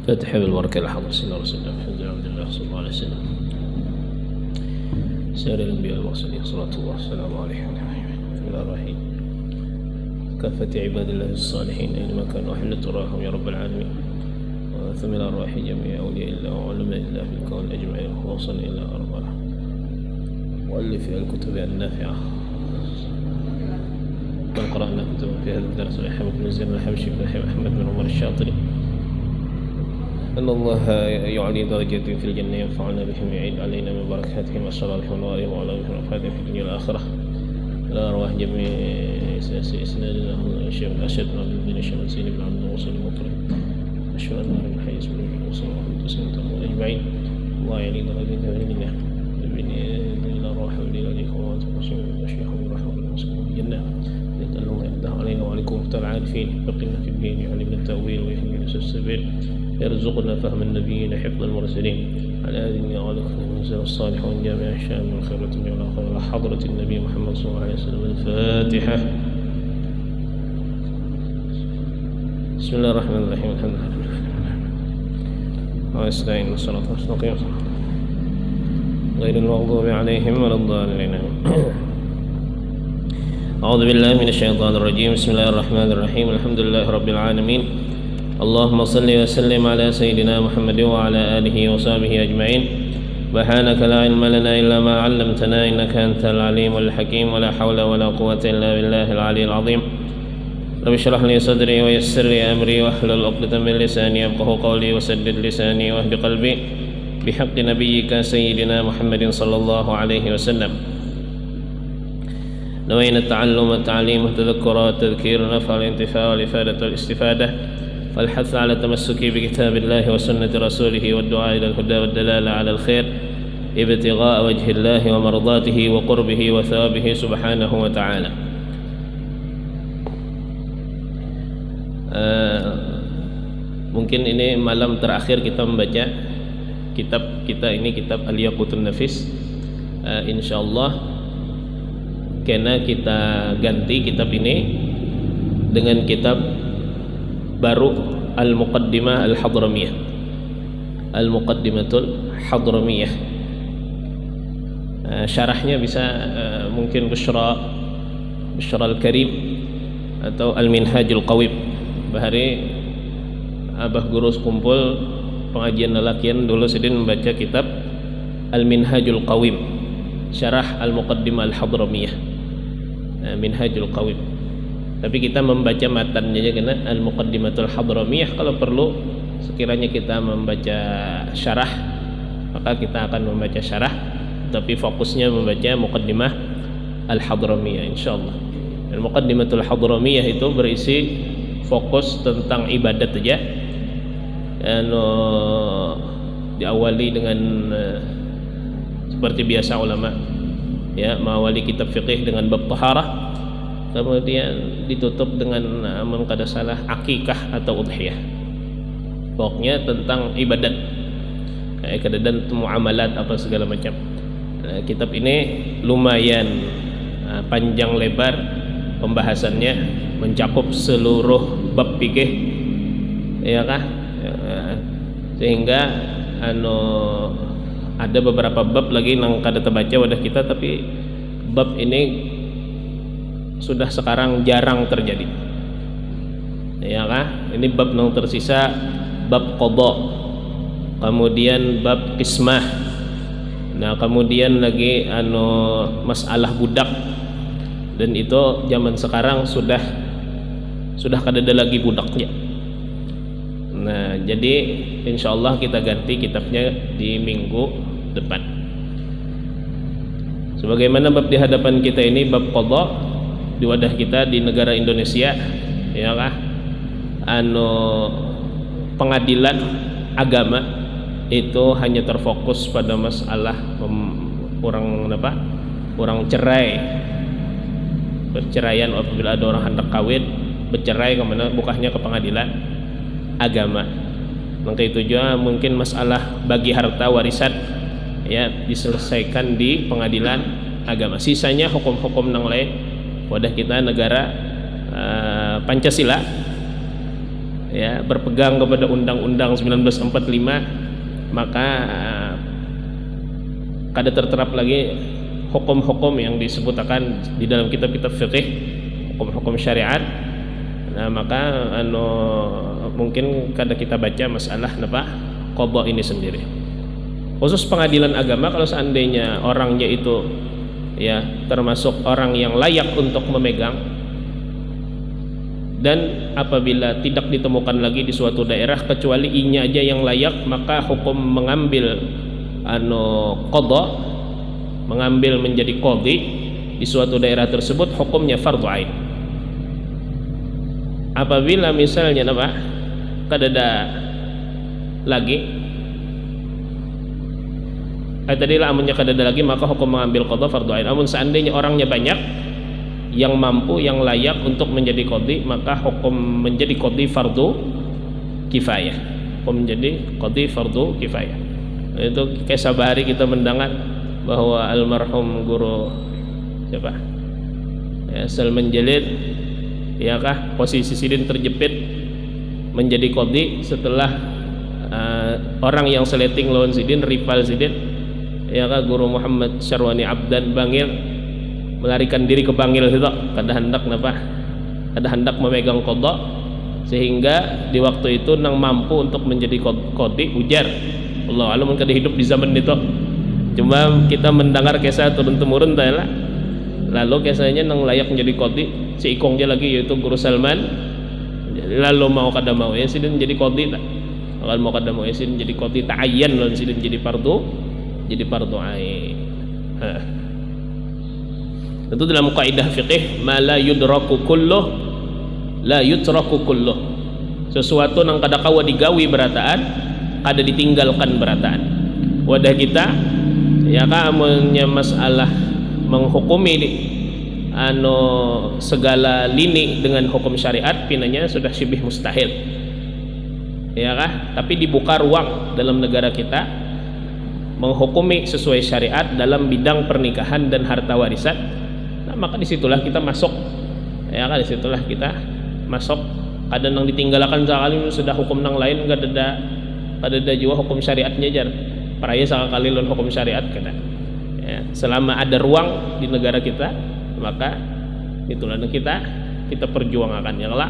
فاتحة بالبركة لحضرة سيدنا رسول الله محمد بن عبد الله صلى الله عليه وسلم سائر الأنبياء والمرسلين صلاة الله والسلام عليه بسم الله الرحيم كافة عباد الله الصالحين أينما كانوا أحل تراهم يا رب العالمين وثم إلى أرواح جميع أولياء الله وعلماء الله في الكون أجمعين وصل إلى أربعة مؤلف الكتب النافعة من قرأنا كتبا في هذا الدرس حمد بن زين الحبشي بن أحمد بن عمر الشاطري أن الله يعلي درجاتهم في الجنة ينفعنا بهم ويعيد علينا من بركاتهم وأسرارهم ونوارهم وعلى من أفادهم في الدنيا والآخرة إلى أرواح جميع إسنادنا الشيخ الأشد بن شمسين بن عبد الوصل المطرب أشهد أن لا إله إلا الله وصلى الله عليه وسلم أجمعين الله يعلي درجاتهم في الجنة إلى أرواح ولي الإخوات والرسول والشيخ ورحمة الله وسلم في الجنة اللهم يفتح علينا وعليكم فتح العارفين فقنا في الدين يعلمنا التأويل ويهدينا السبيل يرزقنا فهم النبيين حفظ المرسلين على آله وعلى المنزل الصالح والجامع الشام والخيرة والآخرة على حضرة النبي محمد صلى الله عليه وسلم. الفاتحة. بسم الله الرحمن الرحيم الحمد لله واستعين والصلاة والسلام غير المغضوب عليهم ولا الضالين. أعوذ بالله من الشيطان الرجيم. بسم الله الرحمن الرحيم الحمد لله رب العالمين اللهم صل وسلم على سيدنا محمد وعلى آله وصحبه أجمعين. سبحانك لا علم لنا إلا ما علمتنا إنك أنت العليم الحكيم ولا حول ولا قوة إلا بالله العلي العظيم. رب اشرح لي صدري ويسر لي أمري واحلل عقدة من لساني يفقهوا قولي وسدد لساني واهد قلبي بحق نبيك سيدنا محمد صلى الله عليه وسلم. نوينا التعلم والتعليم والتذكر والتذكير والنفع والانتفاع والإفادة والاستفادة والحث على التمسك بكتاب الله وسنة رسوله والدعاء إلى الهدى والدلالة على الخير ابتغاء وجه الله ومرضاته وقربه وثوابه سبحانه وتعالى. Mungkin ini malam terakhir kita membaca kitab kita ini, kitab Al-Yaqutun Nafis. Insyaallah karena kita ganti kitab ini dengan kitab baru Al-Muqaddimah Al-Hadramiyah, Al-Muqaddimatul Hadramiyah. Syarahnya bisa mungkin Bushra Al-Karim atau Al-Minhajul Qawim. Bahari abah guru kumpul pengajian lelakian dulu sedin membaca kitab Al-Minhajul Qawim, syarah Al-Muqaddimah Al-Hadramiyah, Minhajul Qawim. Tapi kita membaca matannya aja karena Al-Muqaddimatul Hadramiyah. Kalau perlu sekiranya kita membaca syarah, maka kita akan membaca syarah, tapi fokusnya membaca Muqaddimah Al-Hadramiyah insyaallah. Al-Muqaddimatul Hadramiyah itu berisi fokus tentang ibadat aja. Diawali dengan seperti biasa ulama ya, mengawali kitab fiqih dengan bab taharah, kemudian ditutup dengan amun kada salah akikah atau udhiyah. Pokoknya tentang ibadat, keadaan muamalat apa segala macam. Kitab ini lumayan panjang lebar pembahasannya, mencakup seluruh bab fikih ya kah, sehingga ada beberapa bab lagi yang kada terbaca wadah kita, tapi bab ini sudah sekarang jarang terjadi ya kah. Ini bab yang tersisa bab qada, kemudian bab qismah, nah kemudian lagi masalah budak, dan itu zaman sekarang sudah kada ada lagi budaknya. Nah jadi insyaallah kita ganti kitabnya di minggu depan. Sebagaimana bab di hadapan kita ini bab qada di wadah kita di negara Indonesia ya kah, pengadilan agama itu hanya terfokus pada masalah orang cerai, perceraian. Apabila ada orang hendak kawin bercerai, kemana bukanya ke pengadilan agama. Maka itu juga mungkin masalah bagi harta warisan ya diselesaikan di pengadilan agama. Sisanya hukum-hukum yang lain wadah kita negara Pancasila ya berpegang kepada Undang-Undang 1945, maka kada terterap lagi hukum-hukum yang disebutkan di dalam kitab-kitab fikih, hukum-hukum syariat. Nah, maka mungkin kada kita baca masalah napa qada ini sendiri. Khusus pengadilan agama, kalau seandainya orangnya itu ya termasuk orang yang layak untuk memegang, dan apabila tidak ditemukan lagi di suatu daerah kecuali inya aja yang layak, maka hukum mengambil qada, mengambil menjadi qadhi di suatu daerah tersebut hukumnya fardhu ain. Apabila misalnya apa kadada lagi tadi amunnya kadada lagi, maka hukum mengambil qada fardhu ain. Amun seandainya orangnya banyak yang mampu, yang layak untuk menjadi qadhi, maka hukum menjadi qadhi fardhu kifayah. Hukum menjadi qadhi fardhu kifayah. Itu kayak sabari kita mendengar bahwa almarhum guru siapa? Ya, Salman Jalil, ya kah, posisi sidin terjepit menjadi qadhi setelah orang yang seleting lawan sidin, rival sidin, ya kah, Guru Muhammad Syarwani Abdan Bangil melarikan diri ke Bangil itu, kada hendak memegang qada, sehingga di waktu itu nang mampu untuk menjadi qadhi ujar Allah alam kada hidup di zaman itu. Cuma kita mendengar kisah turun temurun lah. Lalu kisahnya nang layak menjadi qadhi si ikongnya lagi, yaitu Guru Salman. Lalu mau kada mau ya sidin jadi qadhi tak, kalau mau kada mau ya sidin jadi qadhi ta'ayyan, lalu sidin jadi fardhu ain. Itu dalam kaidah fikih, ma la yudraku kulluh la yutraku kulluh. Sesuatu nang kada kawa digawi berataan, kada ditinggalkan berataan. Wadah kita ya ka amunnya masalah menghukumi segala lini dengan hukum syariat, pinanya sudah syibih mustahil, ya kah? Tapi dibuka ruang dalam negara kita menghukumi sesuai syariat dalam bidang pernikahan dan harta warisan. Nah, maka disitulah kita masuk, ya kan, disitulah kita masuk. Kadang nang ditinggalkan sekali sudah hukum nang lain, kada ada juga hukum syariatnya jar paraya sekali lawan hukum syariat kada. Ya, selama ada ruang di negara kita, maka itulah kita perjuangkan ya lah.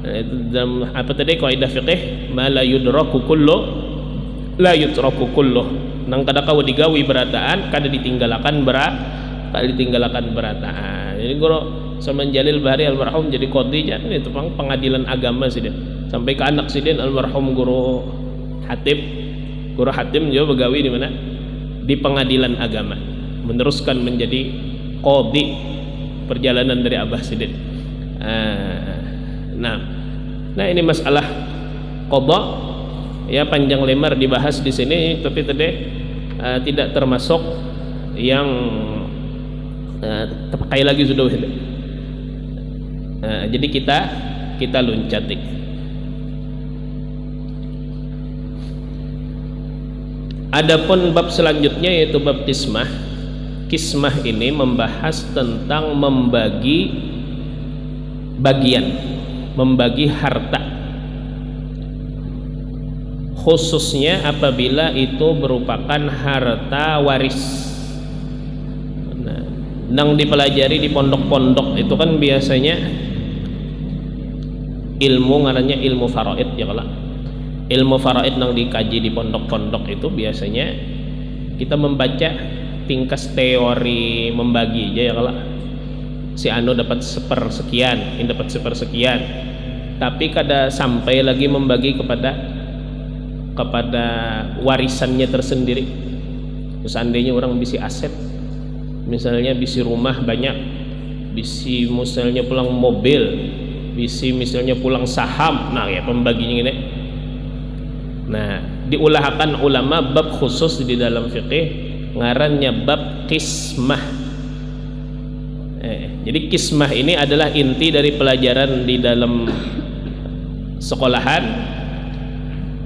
Itu dalam apa tadi kaidah fikih, ma la yudraku kullu la yutraku kullu. Nang kada kawa digawi berataan, kada ditinggalkan berataan. Jadi Guru Salman Jalil Bahari almarhum jadi qadhi jan itu pengadilan agama sidin, sampai ke anak sidin almarhum Guru Hatim juga begawi di mana, di pengadilan agama, meneruskan menjadi qadhi perjalanan dari Abah sidin. Nah ini masalah qada ya, panjang lebar dibahas di sini, tapi tadi tidak termasuk yang terpakai lagi sudah. Jadi kita loncati. Adapun bab selanjutnya yaitu bab kismah. Kismah ini membahas tentang membagi bagian, membagi harta, khususnya apabila itu merupakan harta waris. Nang dipelajari di pondok-pondok itu kan biasanya ilmu ngarannya ilmu faraid ya kalau ilmu faraid nang dikaji di pondok-pondok itu biasanya kita membaca tingkas teori membagi aja ya kalau si anu dapat sepersekian, ini dapat sepersekian, tapi kada sampai lagi membagi kepada warisannya tersendiri. Seandainya orang bisi aset, misalnya bisi rumah banyak, bisi misalnya pulang mobil, bisi misalnya pulang saham, nah ya pembaginya ini. Nah diulahkan ulama bab khusus di dalam fikih ngarannya bab kismah. Jadi kismah ini adalah inti dari pelajaran di dalam sekolahan.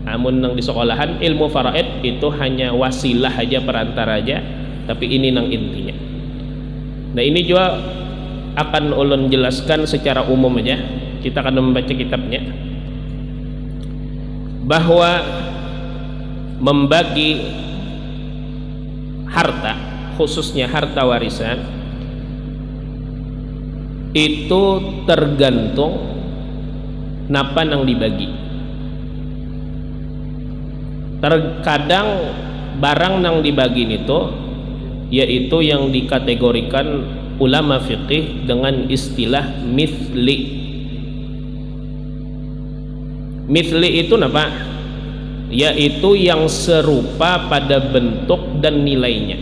Namun nang di sekolahan ilmu faraid itu hanya wasilah aja, perantara aja, tapi ini nang intinya. Nah ini juga akan ulun jelaskan secara umum aja, kita akan membaca kitabnya. bahwa membagi harta, khususnya harta warisan, itu tergantung napa nang dibagi. Terkadang barang nang dibagi itu yaitu yang dikategorikan ulama fiqih dengan istilah mithli. Mithli itu apa? Yaitu yang serupa pada bentuk dan nilainya.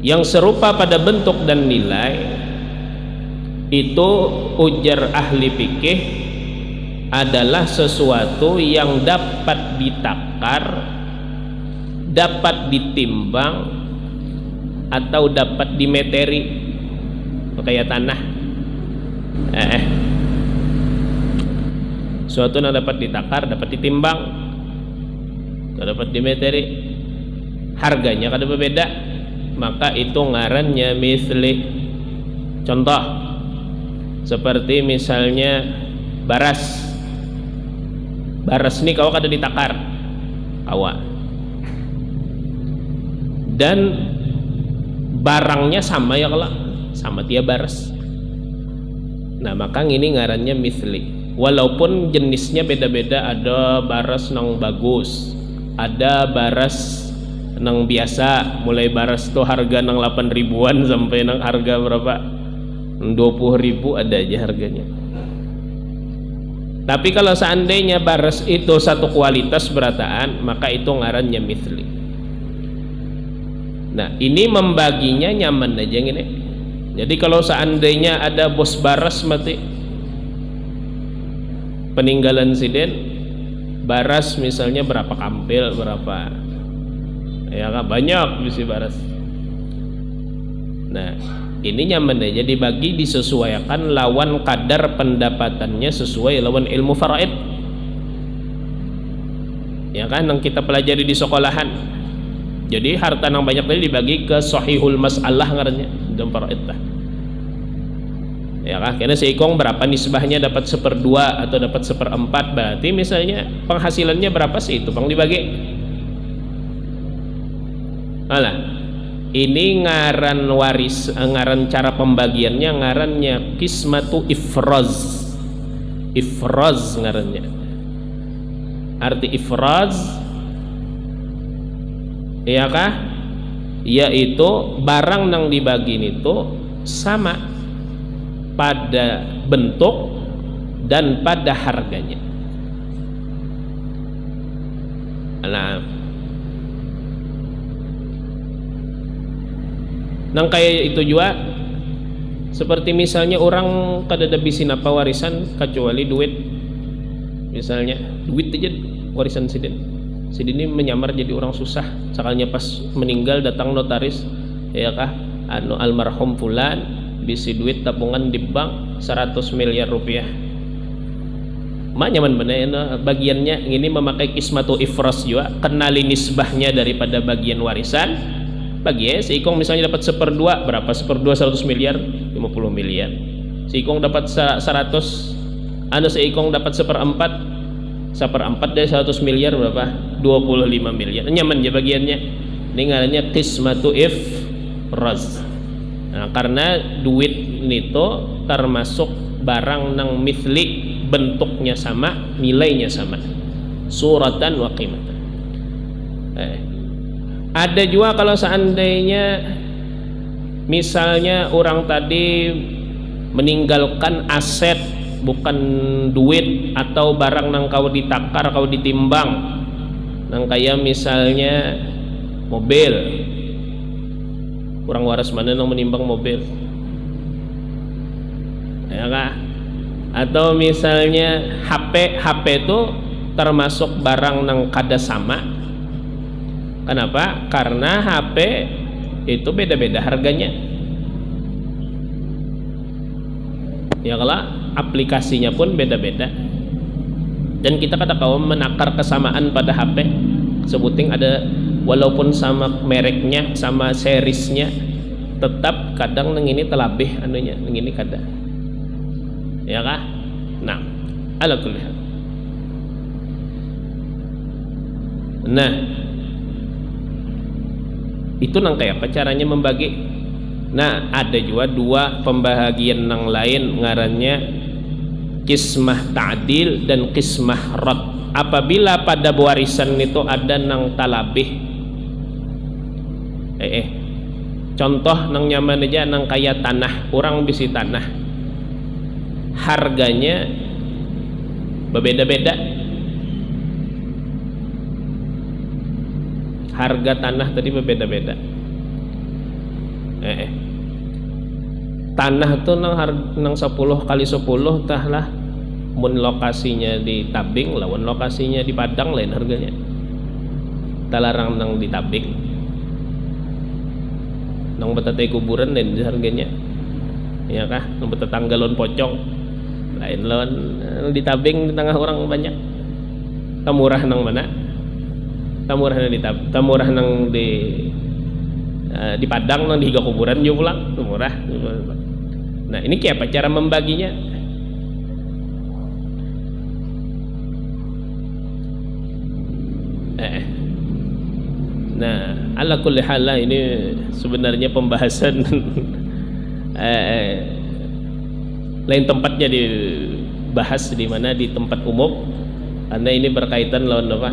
Yang serupa pada bentuk dan nilai itu ujar ahli fikih adalah sesuatu yang dapat ditakar, dapat ditimbang, atau dapat dimeteri, kayak tanah. Suatu yang dapat ditakar, dapat ditimbang, dapat dimeteri, harganya kada berbeda, maka itu ngarannya misli. Contoh seperti misalnya baras. Baras ini kau kada ditakar, kawa, dan barangnya sama ya kalau sama dia baras. Nah maka ini ngarannya misli, walaupun jenisnya beda-beda. Ada baras nang bagus, ada baras nang biasa. Mulai baras tuh harga nang 8 ribuan sampai nang harga berapa 20 ribu ada aja harganya. Tapi kalau seandainya baras itu satu kualitas berataan, maka itu ngarannya mithli. Nah ini membaginya nyaman aja gini. Jadi kalau seandainya ada bos baras mati, peninggalan siden, baras misalnya berapa kampil, berapa ya kan, banyak bisi baras. Nah ini nyaman aja dibagi, disesuaikan lawan kadar pendapatannya sesuai lawan ilmu faraid ya kan, yang kita pelajari di sekolahan. Jadi harta yang banyak tadi dibagi ke sahihul masalah ngarannya dalam faraid lah ya kan. Karena seikong berapa nisbahnya, dapat 1/2 atau dapat 1/4, berarti misalnya penghasilannya berapa sih itu bang dibagi. Alah, ini ngaran waris, ngaran cara pembagiannya ngarannya qismatu ifraz. Ifraz ngarannya. Arti ifraz ya kah? Yaitu barang yang dibagi itu sama pada bentuk dan pada harganya. Nah, nang kayak itu juga seperti misalnya orang kada ada bisin apa warisan kecuali duit. Misalnya duit aja warisan sidin ini menyamar jadi orang susah. Sakalnya pas meninggal datang notaris ya kah, anu almarhum fulan bisi duit tabungan di bank 100 miliar rupiah. Ma nyaman bener bagiannya ini memakai kismatu ifras juga, kenali nisbahnya daripada bagian warisan. Bagi seikong misalnya dapat 1/2, berapa 1/2 100 miliar 50 miliar. Seikong dapat 100, anu seikong dapat 1/4 dari 100 miliar berapa 25 miliar. Nyaman ya bagiannya. Ini ngarannya qismatu ifraz. Nah, karena duit itu termasuk barang nang mithli, bentuknya sama, nilainya sama, suratan wa qimatan. Ada juga kalau seandainya misalnya orang tadi meninggalkan aset, bukan duit atau barang nang kau ditakar, kau ditimbang, nang kayak misalnya mobil. Orang waras mana nang menimbang mobil ya kah? Atau misalnya HP itu termasuk barang nang kada sama. Kenapa? Karena HP itu beda-beda harganya ya kalau aplikasinya pun beda-beda, dan kita kada tahu menakar kesamaan pada HP sebuting ada, walaupun sama mereknya sama seriesnya, tetap kadang nang ini telabih anunya, nang ini kada ya kah. Nah ala kulli hal. Nah, itu nang kayak apa caranya membagi. Nah, ada juga dua pembahagian nang lain ngarannya qismah ta'dil dan qismah rad. Apabila pada warisan itu ada nang talabih, contoh nang nyaman aja nang kaya tanah, orang bisi tanah harganya berbeda-beda, harga tanah tadi berbeda-beda. Tanah tuh nang 10 kali 10 tah lah, mun lokasinya di Tabing lawan lokasinya di Padang lain harganya. Talarang nang di Tabing, nang betatay kuburan lain harganya, ya kah? Nang betatangga lawan pocong lain lawan di Tabing, di tengah orang banyak. Tamurah nang mana? Tamurah nang di tamurah nang di Padang nang di higa kuburan juga pulang murah. Nah, ini kayak apa cara membaginya? Nah, ala kulli hal ini sebenarnya pembahasan lain tempatnya dibahas di mana, di tempat umum, karena ini berkaitan lawan apa?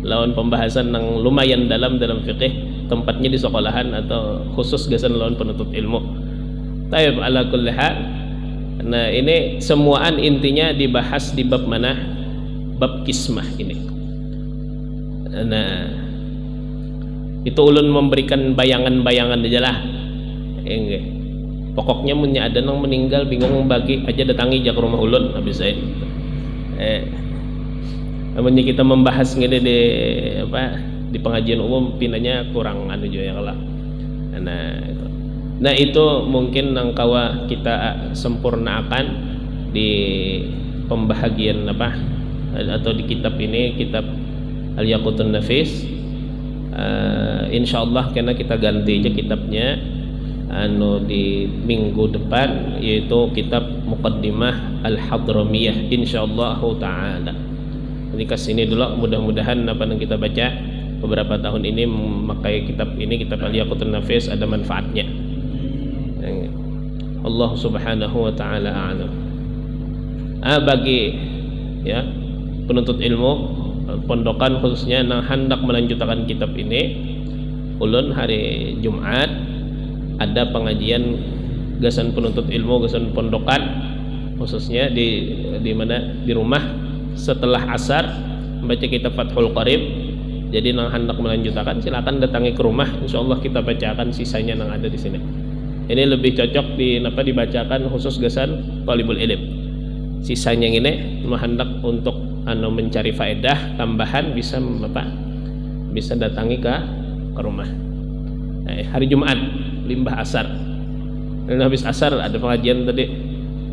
Lawan pembahasan yang lumayan dalam fikih, tempatnya di sekolahan atau khusus gasan lawan penuntut ilmu. Taib ala kulli hal. Nah, ini semuaan intinya dibahas di bab mana? Bab kismah ini. Nah, itu ulun memberikan bayangan-bayangan aja lah. Pokoknya punya ada nang meninggal bingung membagi aja, datangi jak rumah ulun habis saya. Namanya kita membahas ngene di pengajian umum pinanya kurang anu juga ya kalau. Nah itu mungkin nang kawa kita sempurnakan di pembahagian atau di kitab ini, kitab Al-Yaqutun Nafis. Insyaallah karena kita ganti aja kitabnya di minggu depan, yaitu kitab Muqaddimah Al-Hadramiyah insyaallah taala. Jadi kesini dulu, mudah-mudahan apa yang kita baca beberapa tahun ini memakai kitab ini, kitab Al-Yaqutun Nafis, ada manfaatnya. Allah subhanahu wa ta'ala a'lam. Bagi ya penuntut ilmu pondokan khususnya nang hendak melanjutkan kitab ini, ulun hari Jumat ada pengajian gasan penuntut ilmu, gasan pondokan khususnya di mana, di rumah setelah asar membaca kitab Fathul Qarib. Jadi nang hendak melanjutkan silakan datangi ke rumah, insyaallah kita bacakan sisanya nang ada di sini. Ini lebih cocok dibacakan khusus gasan talibul ilm. Sisanya ini hendak untuk mencari faedah tambahan bisa datangi ke rumah. Hari Jumat limbah asar. Dan habis asar ada pengajian tadi,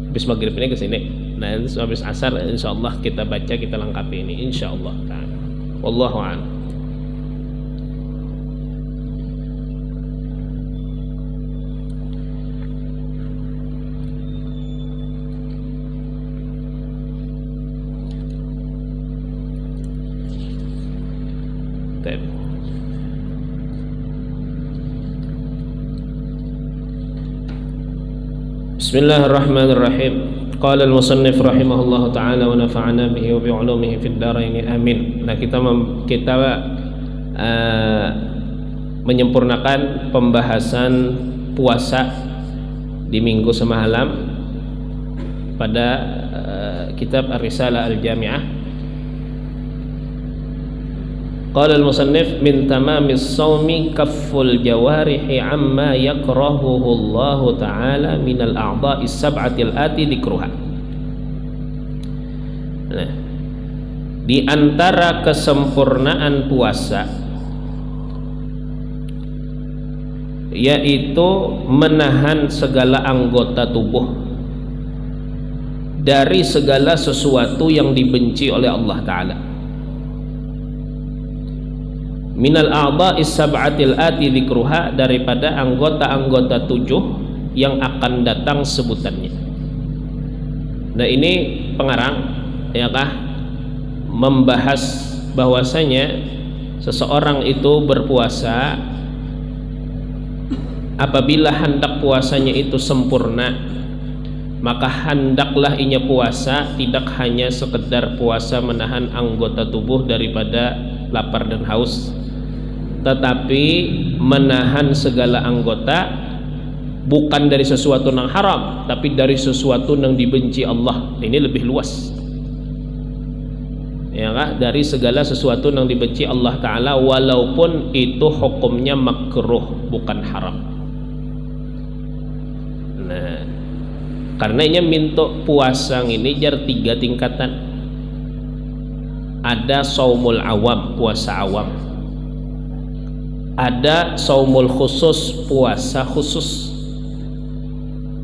habis maghrib ini ke sini. Nah, habis asar insyaallah kita baca, kita lengkapi ini insyaallah taala. Wallahu a'lam. Bismillahirrahmanirrahim. Qala al-musannif rahimahullahu ta'ala wa nafa'ana bihi wa bi'ulumihi fid dharain amin. Nah, kita menyempurnakan pembahasan puasa di minggu semalam pada kitab Ar-Risalah Al-Jami'ah. Qala al-musannif min tamamis shaumi kafful jawarihi amma yakrahuhu Allah ta'ala minal a'dha'is sab'atil ati dzikruha. Nah, di antara kesempurnaan puasa yaitu menahan segala anggota tubuh dari segala sesuatu yang dibenci oleh Allah ta'ala. Minal a'dha'is sab'atil ati dzikruha, daripada anggota-anggota 7 yang akan datang sebutannya. Nah ini pengarang ya kah membahas bahwasanya seseorang itu berpuasa apabila hendak puasanya itu sempurna, maka hendaklah inya puasa tidak hanya sekedar puasa menahan anggota tubuh daripada lapar dan haus, tetapi menahan segala anggota, bukan dari sesuatu yang haram tapi dari sesuatu yang dibenci Allah. Ini lebih luas ya kah? Dari segala sesuatu yang dibenci Allah Ta'ala walaupun itu hukumnya makruh bukan haram. Nah karena ini minta puasa ini jar 3 tingkatan. Ada saumul awam, puasa awam. Ada saumul khusus, puasa khusus.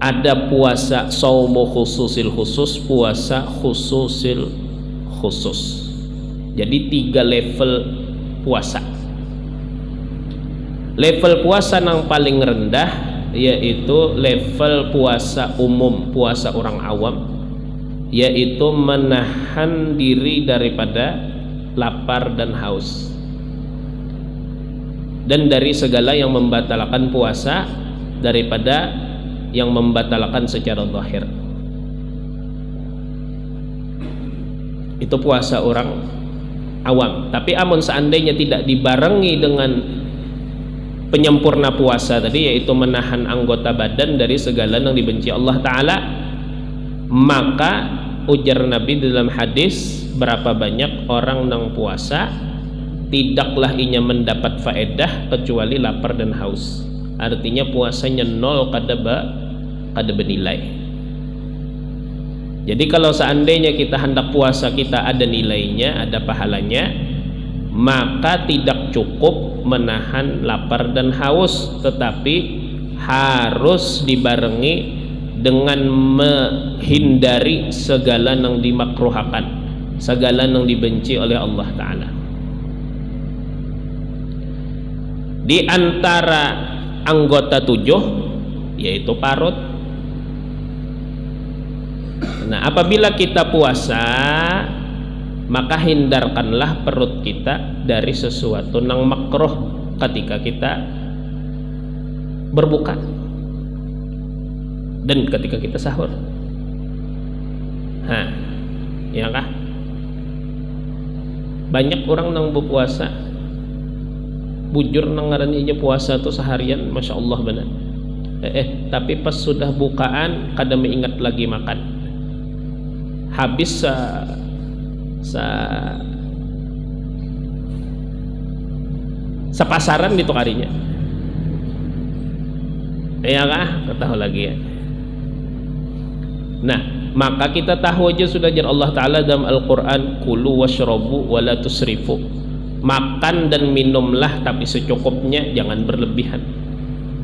Ada puasa saumu khususil khusus, puasa khususil khusus. Jadi 3 level puasa. Level puasa yang paling rendah yaitu level puasa umum, puasa orang awam, yaitu menahan diri daripada lapar dan haus dan dari segala yang membatalkan puasa daripada yang membatalkan secara zahir. Itu puasa orang awam. Tapi amun seandainya tidak dibarengi dengan penyempurna puasa tadi, yaitu menahan anggota badan dari segala yang dibenci Allah Ta'ala, maka ujar Nabi dalam hadis, berapa banyak orang yang puasa tidaklah inya mendapat faedah kecuali lapar dan haus. Artinya puasanya 0 kada bernilai. Jadi kalau seandainya kita hendak puasa kita ada nilainya, ada pahalanya, maka tidak cukup menahan lapar dan haus, tetapi harus dibarengi dengan menghindari segala yang dimakruhakan, segala yang dibenci oleh Allah Ta'ala. Di antara anggota 7 yaitu parut. Nah apabila kita puasa, maka hindarkanlah perut kita dari sesuatu yang makruh ketika kita berbuka dan ketika kita sahur. Ya kah? Banyak orang yang berpuasa bujur nang ngarannya aja puasa tuh seharian, masya Allah benar. Tapi pas sudah bukaan kada mengingat lagi makan. Habis sepasaran itu karinya. Ya kah? Ketahu lagi ya. Nah, maka kita tahu aja sudah jar Allah Ta'ala dalam Al-Quran, kulu washrabu wala tusrifu. Makan dan minumlah tapi secukupnya, jangan berlebihan.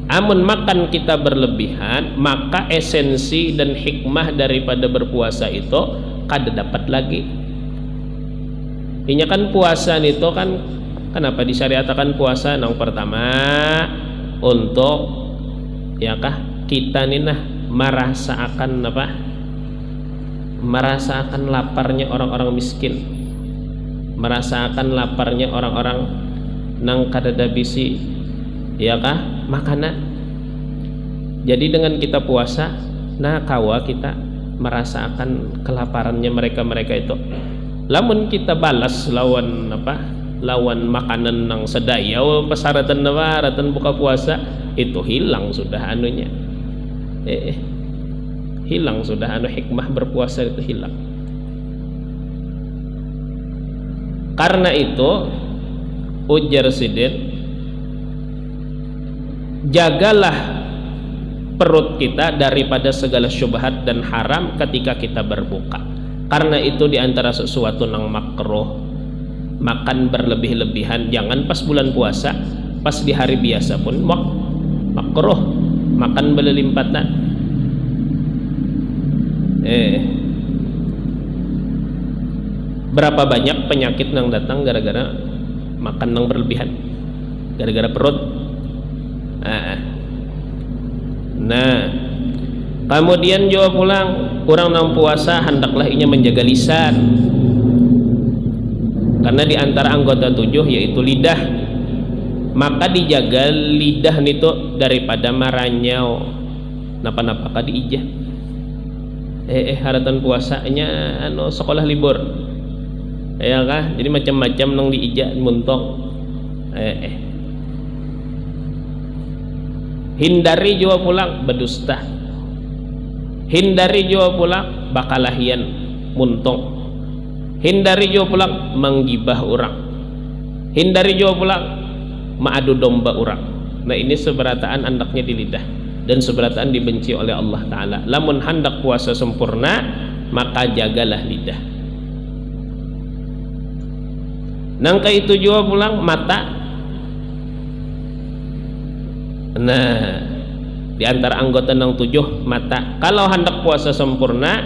Amun makan kita berlebihan, maka esensi dan hikmah daripada berpuasa itu kada dapat lagi. Ini kan puasa itu kan, kenapa disyariatkan puasa? Yang pertama untuk ya kah kita nih merasakan apa? Merasakan laparnya orang-orang miskin, merasakan laparnya orang-orang nang kadada bisi ya kah makanan. Jadi dengan kita puasa, nah kawa kita merasakan kelaparannya mereka itu. Lamun kita balas lawan apa? Lawan makanan nang sedaya persyaratan apa? Ratan buka puasa itu hilang sudah anunya. Hilang sudah hikmah berpuasa itu hilang. Karena itu ujar Sidin, jagalah perut kita daripada segala syubhat dan haram ketika kita berbuka. Karena itu diantara sesuatu yang makruh, makan berlebih-lebihan. Jangan pas bulan puasa, pas di hari biasa pun makruh makan berlimpatan. Berapa banyak penyakit yang datang gara-gara makan yang berlebihan, gara-gara perut. Nah, Kemudian juga pulang orang nang puasa hendaklah inya menjaga lisan, karena di antara anggota 7 yaitu lidah, maka dijaga lidah itu daripada maranyau napa-napa ka diijah. Haratan puasanya sekolah libur ya kah, jadi macam-macam nang diijah muntong. Hindari juga pulang berdusta, hindari juga pulang bakalahian muntong, hindari juga pulang menggibah orang, hindari juga pulang ma'adu domba orang. Nah ini seberataan andaknya di lidah dan seberataan dibenci oleh Allah Ta'ala. Lamun hendak puasa sempurna maka jagalah lidah. Nangka itu juga pulang mata. Nah di antara anggota nang 7 mata, kalau hendak puasa sempurna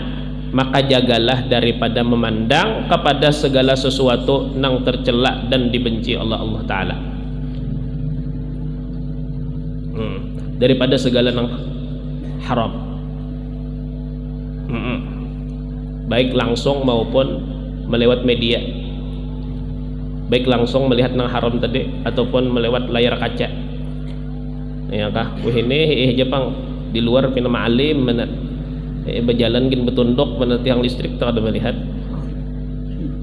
maka jagalah daripada memandang kepada segala sesuatu nang tercela dan dibenci oleh Allah Ta'ala, daripada segala nang haram, baik langsung maupun melewat media, baik langsung melihat nang haram tadi ataupun melewat layar kaca. Ya kah, ini Jepang di luar pina ma'alim mana berjalan gin betunduk mana tiang listrik tak ada melihat,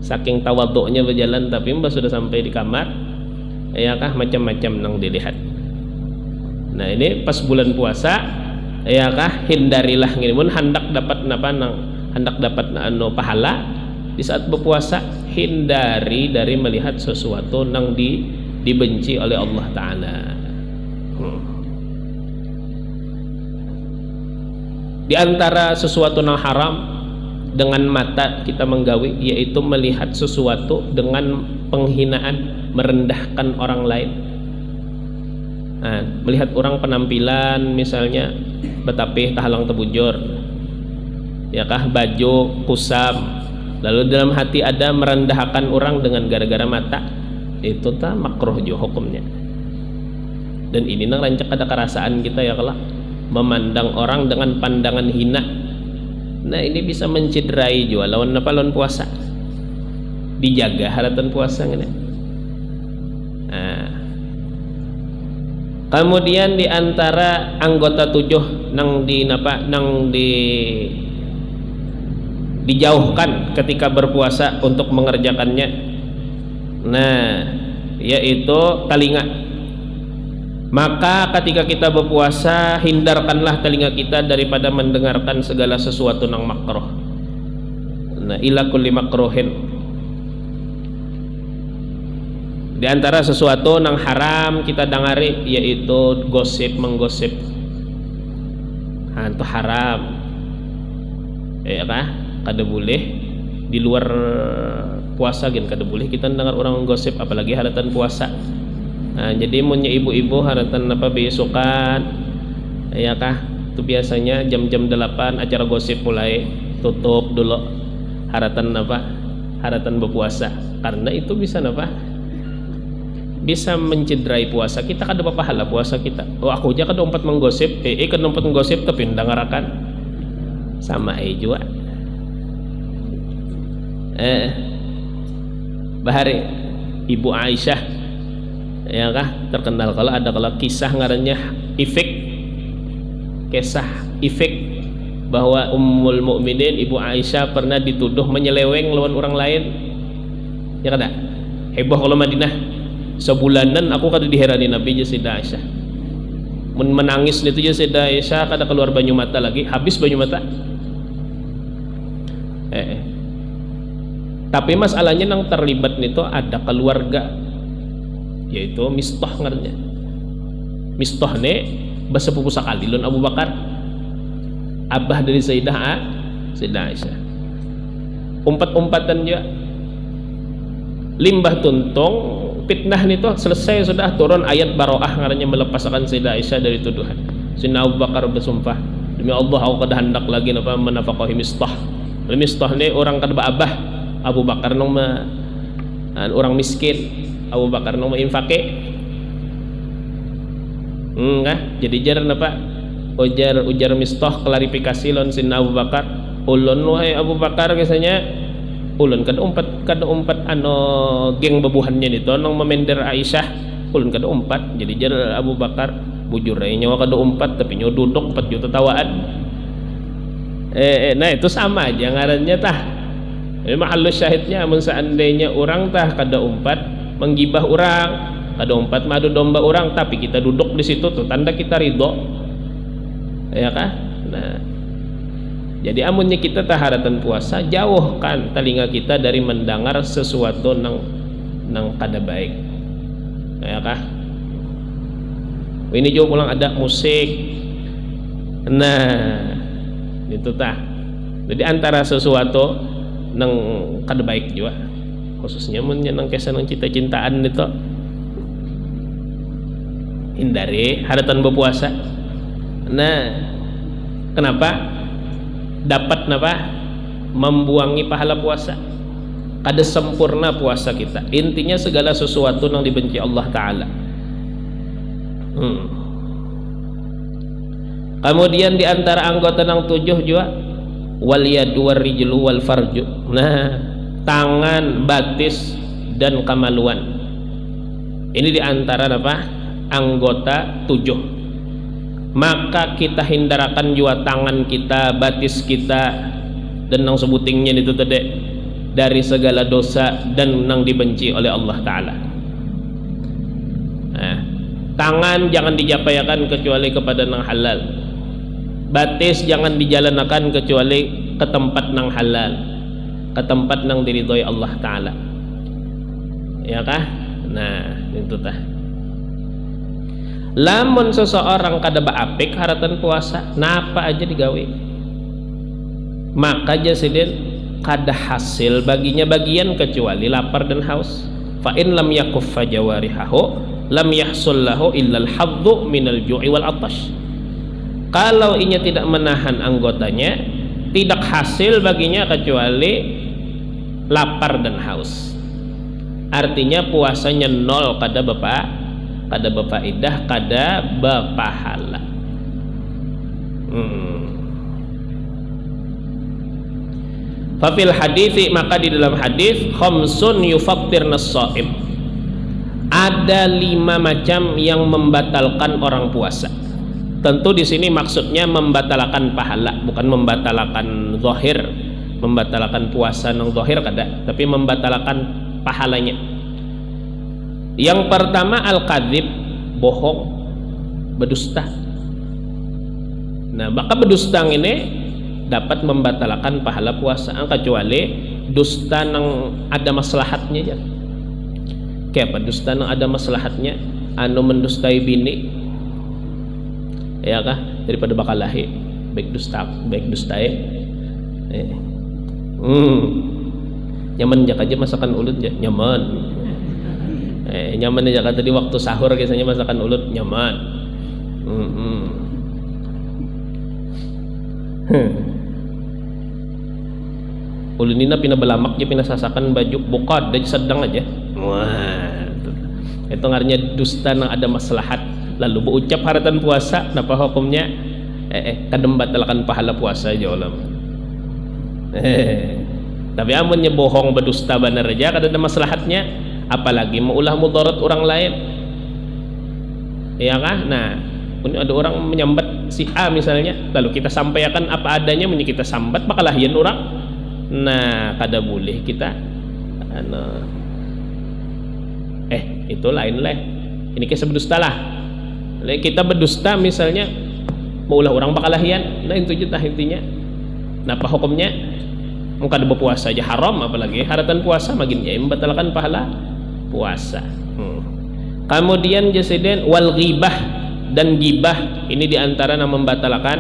saking tawaduknya berjalan, tapi mbak sudah sampai di kamar ya kah macam-macam nang dilihat. Nah ini pas bulan puasa ya kah, hindarilah ngini mun hendak dapat napa nang hendak dapat pahala di saat berpuasa, hindari dari melihat sesuatu nang dibenci oleh Allah Ta'ala. Di antara sesuatu yang haram dengan mata kita menggawi, yaitu melihat sesuatu dengan penghinaan, merendahkan orang lain. Nah, melihat orang penampilan misalnya betapih tahalang tebujur ya kah, baju kusam, lalu dalam hati ada merendahkan orang dengan gara-gara mata, itu tak makruh juga hukumnya. Dan ini nang rancak ada kerasaan kita ya kalau memandang orang dengan pandangan hina. Nah ini bisa mencederai juga lawan apa, lawan puasa. Dijaga haratan puasa ini. Nah, kemudian di antara anggota 7 nang dijauhkan ketika berpuasa untuk mengerjakannya, nah yaitu telinga. Maka ketika kita berpuasa, hindarkanlah telinga kita daripada mendengarkan segala sesuatu nang makruh. Nah, ila kulli makruhin. Di antara sesuatu nang haram kita dengari yaitu gosip, menggosip. Nah, itu haram. Ya kah? Kada boleh di luar puasa gen kada boleh kita dengar orang menggosip, apalagi haratan puasa. Nah, jadi punya ibu-ibu haratan apa besokan ya kah, itu biasanya jam-jam 8 acara gosip mulai tutup dulu haratan apa, haratan berpuasa, karena itu bisa apa, bisa mencederai puasa kita. Kada apa pahala puasa kita. Oh aku aja kada umpat menggosip, kada umpat menggosip tapi ndangarakan sama juga. Bahari Ibu Aisyah ya kah terkenal kalau ada kisah ngarannya ifik, kisah ifik, bahwa Ummul Mukminin Ibu Aisyah pernah dituduh menyeleweng lawan orang lain ya kada, heboh kalau Madinah sebulanan. Aku kada diherani Nabi je Sayyidah Aisyah menangis itu je Sayyidah Aisyah kada keluar banyu mata lagi, habis banyu mata. Tapi masalahnya nang terlibat nito ada keluarga, yaitu Mistah ngarannya. Mistah ne basepupu sakali lun Abu Bakar, abah dari Sayyidah Aisyah. Umpat-umpatan dia limbah tuntung fitnah nito selesai sudah turun ayat baroah ngarannya melepaskan Sayyidah Aisyah dari tuduhan. Sayyidina Abu Bakar bersumpah, demi Allah aku kada hendak lagi menafkahi Mistah. Mistah ne orang kada abah, Abu Bakar nang orang miskin, Abu Bakar nang infake. Jadi jaran apa ujar Mistah klarifikasi lon Sinna Abu Bakar, ulun wahai Abu Bakar kisahnya ulun kada umpat geng bebuhannya itu nang memender Aisyah, ulun kada umpat. Jadi jar Abu Bakar bujur aja nyawa kada umpat tapi nyawa duduk 4 juta tawaan. Nah itu sama aja ngarannya tah. Mahallus syahidnya amun seandainya orang tah kada umpat menggibah orang, kada umpat madu domba orang, tapi kita duduk di situ tuh tanda kita ridho, ya kah? Nah, jadi amunnya kita taharatan puasa, jauhkan telinga kita dari mendengar sesuatu nang kada baik, ya kah? Ini juga pulang ada musik, nah itu tah. Jadi antara sesuatu nang kada baik juga, khususnya menyenang kesan cinta-cintaan itu hindari haratan berpuasa. Nah kenapa dapat napa membuangi pahala puasa, kada sempurna puasa kita. Intinya segala sesuatu yang dibenci Allah Ta'ala. Kemudian diantara anggota yang 7 juga wal yadu war rijlu wal farju. Nah tangan, batis dan kemaluan ini diantara apa anggota 7. Maka kita hindarakan juga tangan kita, batis kita dan nang sebutingnya itu tadi dari segala dosa dan nang dibenci oleh Allah Ta'ala. Nah, tangan jangan dijapayakan kecuali kepada nang halal, batis jangan dijalankan kecuali ke tempat nang halal, ke tempat nang diridhoi Allah Ta'ala, ya kah? Nah itu tah. Lamun seseorang kada baapik haratan puasa, napa aja digawe, maka jasidin kada hasil baginya bagian kecuali lapar dan haus. Fa in lam yakuffa jawarihahu lam yahsul lahu illal haddu minal ju'i wal atash. Kalau inya tidak menahan anggotanya, tidak hasil baginya kecuali lapar dan haus. Artinya puasanya nol, kada bepaidah, kada bepahala. Fafil hadithi, maka di dalam hadis khamsun yufattirna shaim, ada 5 macam yang membatalkan orang puasa. Tentu di sini maksudnya membatalkan pahala, bukan membatalkan zahir, membatalkan puasa nang zahir kada, tapi membatalkan pahalanya. Yang pertama al-kadzib, bohong, berdusta. Nah, maka berdusta ini dapat membatalkan pahala puasa, kecuali dusta nang ada maslahatnya ya. Kayak apa dusta nang ada maslahatnya? Anu mendustai bini, ya kah? Daripada bakal lahir, baik dustai. Nyaman jak aja masakan ulut ya, nyaman. Nyaman aja kata tadi waktu sahur biasanya masakan ulut nyaman. Ulunina pina belamak je pina sasakan baju bokad dan sedang aja. Wah, itu ngarnya dusta nang ada maslahat. Lalu berucap haratan puasa, napa hukumnya? Kadem batalkan pahala puasa aja ulam. Tapi amunnya bohong berdusta benar aja kada ada maslahatnya, apalagi maulah mudarat orang lain. Ya kah? Nah, ada orang menyambat si A misalnya, lalu kita sampaikan apa adanya, menye kita sambat bakalahian orang. Nah, kada boleh kita itu lain leh. Ini kisah berdusta lah. Kita berdusta misalnya maulah orang bakalahian. Nah, itu aja tah intinya. Napa hukumnya? Muka ada berpuasa aja haram, apalagi haratan puasa makin ya membatalkan pahala puasa. Kemudian jasiden wal ghibah, dan gibah ini diantara yang membatalkan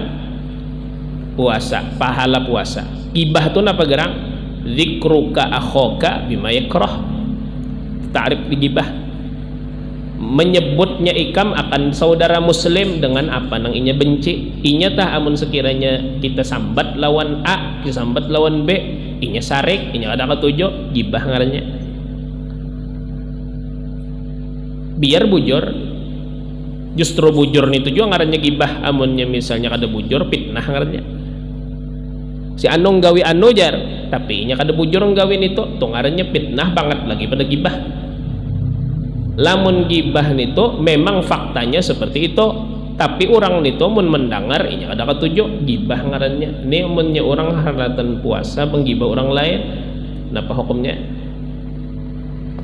puasa, pahala puasa. Gibah itu apa gerang? Zikruka akhoka bima yakrah. Ta'rif di gibah, menyebutnya ikam akan saudara muslim dengan apa nang inya benci. Inya tah amun sekiranya kita sambat lawan A, kita sambat lawan B, inya sarik, inya ada ketujuh, gibah ngarannya. Biar bujur Justru bujur itu juga ngarannya gibah. Amunnya misalnya kada bujur, fitnah ngarannya. Si anu nggawi anu jar, tapi nya kada bujur nggawin itu, tuh ngarannya fitnah banget lagi pada gibah. Lamun gibah itu memang faktanya seperti itu, tapi orang itu mun mendengar inya kada katuju, gibah ngarannya. Ini amunnya orang haratan puasa menggibah orang lain, napa hukumnya?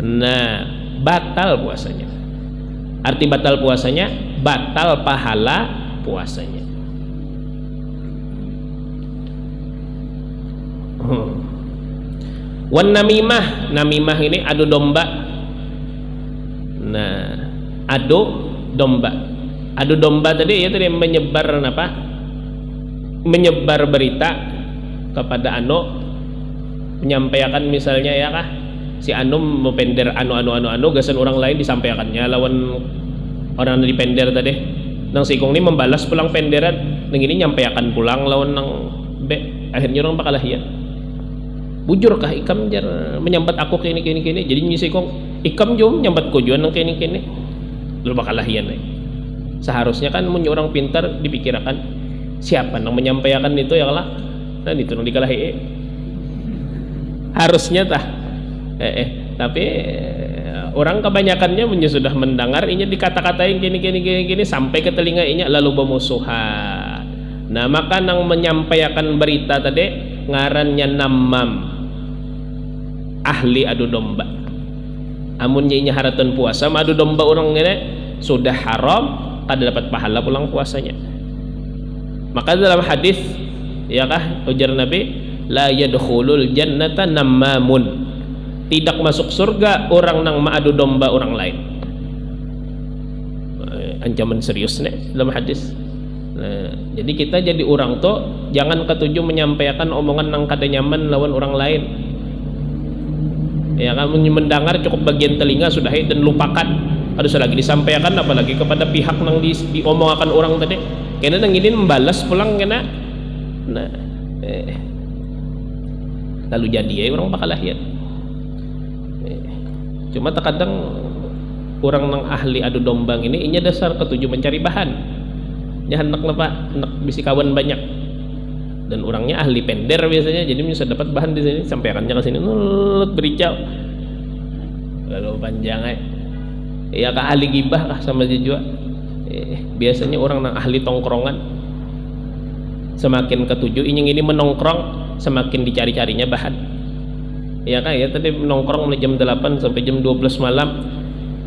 Nah, batal puasanya. Arti batal puasanya, batal pahala puasanya. Wan namimah, namimah ini adu domba. Nah, adu domba. Adu domba tadi ya tadi menyebar apa? Menyebar berita kepada anu, menyampaikan misalnya ya kah? Si anu mempender anu gasan orang lain disampaikannya lawan orang di pender tadi. Nang sikong ini membalas pulang penderan, nang ini nyampaikan pulang lawan nang be. Akhirnya orang bakal ya. Bujur kah ikam jar menyambat aku kini jadi nyisi kong ikam jom nyambat ko juan nang kini lu bakal lahian seharusnya kan mun orang pintar dipikirkan siapa nang menyampaikan itu ya lah nah itu nang dikalahi harusnya tah tapi orang kebanyakannya mun sudah mendengar inya dikata-katain gini sampai ke telinga inya lalu bermusuhan. Nah maka nang menyampaikan berita tadi ngarannya namam, ahli adu domba. Amun nyinya haratan puasa adu domba orang ini sudah haram, kada dapat pahala pulang puasanya. Maka dalam hadis ya kah ujar Nabi, la yadkhulul jannata namamun, tidak masuk surga orang nang ma'adu domba orang lain. Ancaman serius nih dalam hadis. Nah, jadi kita jadi orang tuh jangan ketujuh menyampaikan omongan nang kada nyaman lawan orang lain. Ya kan mendengar cukup bagian telinga sudah dan lupakan. Harus lagi disampaikan apalagi kepada pihak nang diomongkan orang tadi. Karena nang ini membalas pulang kena. Nah, lalu jadi ya orang bakal lahir. Cuma terkadang orang nang ahli adu dombang ini dasar ketujuh mencari bahan. Ya hendak bisi kawan banyak dan orangnya ahli pender biasanya, jadi bisa dapat bahan di sini sampaikannya ke sini nulut bericau lalu panjang ya kah ahli gibah kah sama dia juga biasanya orang nang ahli tongkrongan semakin ketujuh ini menongkrong semakin dicari-carinya bahan ya kah ya tadi menongkrong mulai jam 8 sampai jam 12 malam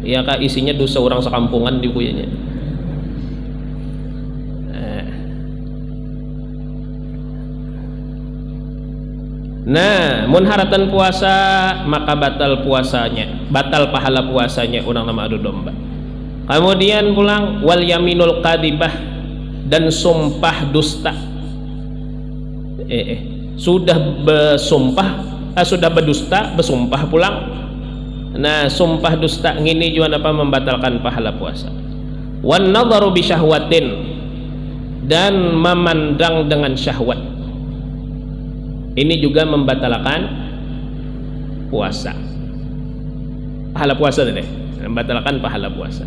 ya kah isinya dosa orang sekampungan di kuyanya. Nah, mun haratan puasa maka batal puasanya, batal pahala puasanya orang nama adu domba. Kemudian pulang wal yaminul kadibah dan sumpah dusta. Sudah berdusta, bersumpah pulang. Nah, sumpah dusta ngini juga apa membatalkan pahala puasa. Wan nadharu bi syahwatin dan memandang dengan syahwat. Ini juga membatalkan puasa. Pahala puasa deh, membatalkan pahala puasa.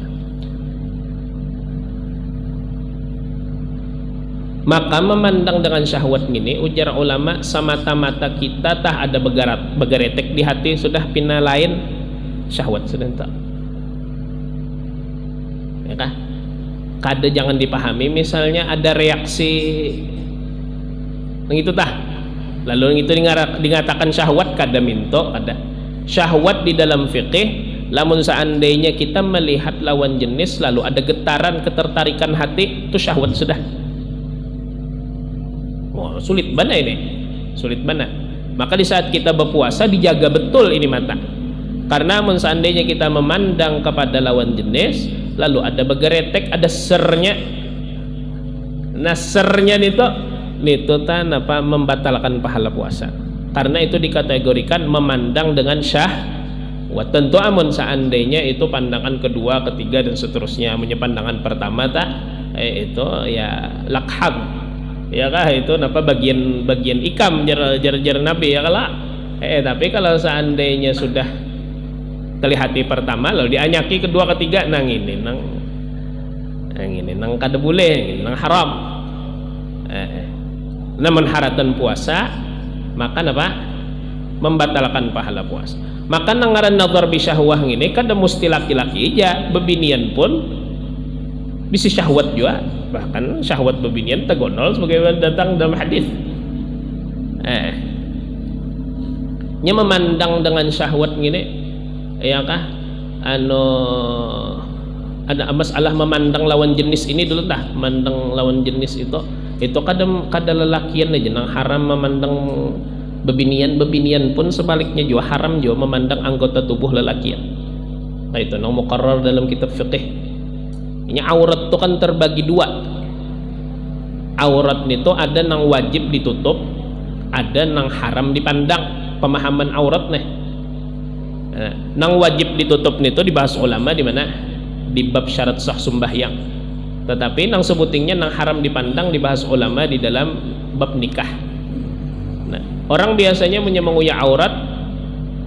Maka memandang dengan syahwat ini ujar ulama semata-mata kita tah ada begaretek di hati sudah pina lain syahwat sudah tak. Ya kah? Kada jangan dipahami misalnya ada reaksi itu tah. Lalu itu dikatakan syahwat kada minto ada syahwat di dalam fikih. Lamun seandainya kita melihat lawan jenis lalu ada getaran ketertarikan hati itu syahwat sudah. Wah, sulit mana ini? Sulit mana? Maka di saat kita berpuasa dijaga betul ini mata. Karena mun seandainya kita memandang kepada lawan jenis lalu ada begeretek, ada sernya. Nah, sernya itu tan apa membatalkan pahala puasa karena itu dikategorikan memandang dengan syahwat. Tentu amun seandainya itu pandangan kedua, ketiga dan seterusnya. Pandangan pertama itu ya lakhab ya kah itu apa bagian ikam jar Nabi ya kala tapi kalau seandainya sudah terlihat pertama lalu dianyaki kedua ketiga nang ini nang Ini nang kada boleh, nang haram. Namun haratan puasa maka apa? Membatalkan pahala puasa. Maka nang ngaran nazar bi syahwah ini kada mesti laki-laki aja, bebinian pun bisa syahwat juga. Bahkan syahwat bebinian tagonol sebagaimana datang dalam hadis. Nya memandang dengan syahwat gini, ya kah? Ada masalah memandang lawan jenis ini dulu tah. Memandang lawan jenis itu kada lelakian aja nang haram memandang bebinian pun sebaliknya juga haram juga memandang anggota tubuh lelakian. Nah itu nang muqarrar dalam kitab fiqih. Ini aurat itu kan terbagi dua. Aurat itu ada nang wajib ditutup, ada nang haram dipandang. Pemahaman aurat nih. Nang wajib ditutup itu dibahas ulama di mana? Di bab syarat sah sembahyang. Tetapi nang sebutingnya nang haram dipandang dibahas ulama di dalam bab nikah. Nah, orang biasanya menyemanguya aurat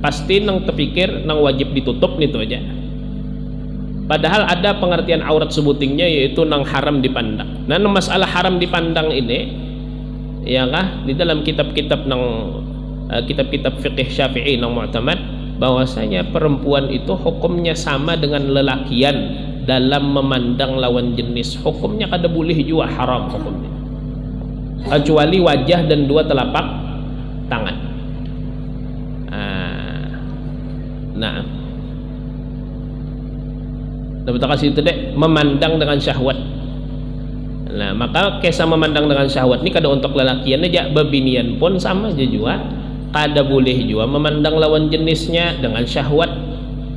pasti nang terpikir nang wajib ditutup itu aja. Padahal ada pengertian aurat sebutingnya yaitu nang haram dipandang. Nah, masalah haram dipandang ini ya kah di dalam kitab-kitab nang kitab-kitab fiqih Syafi'i nang mu'tamad bahwasanya perempuan itu hukumnya sama dengan lelakian dalam memandang lawan jenis. Hukumnya kada boleh juga haram hukumnya. Kecuali wajah dan dua telapak tangan. Nah, dapat kasih itu deh, memandang dengan syahwat. Nah, maka kisah memandang dengan syahwat ini kada untuk lelakian aja, bebinian pun sama aja juga. Kada boleh juga memandang lawan jenisnya dengan syahwat,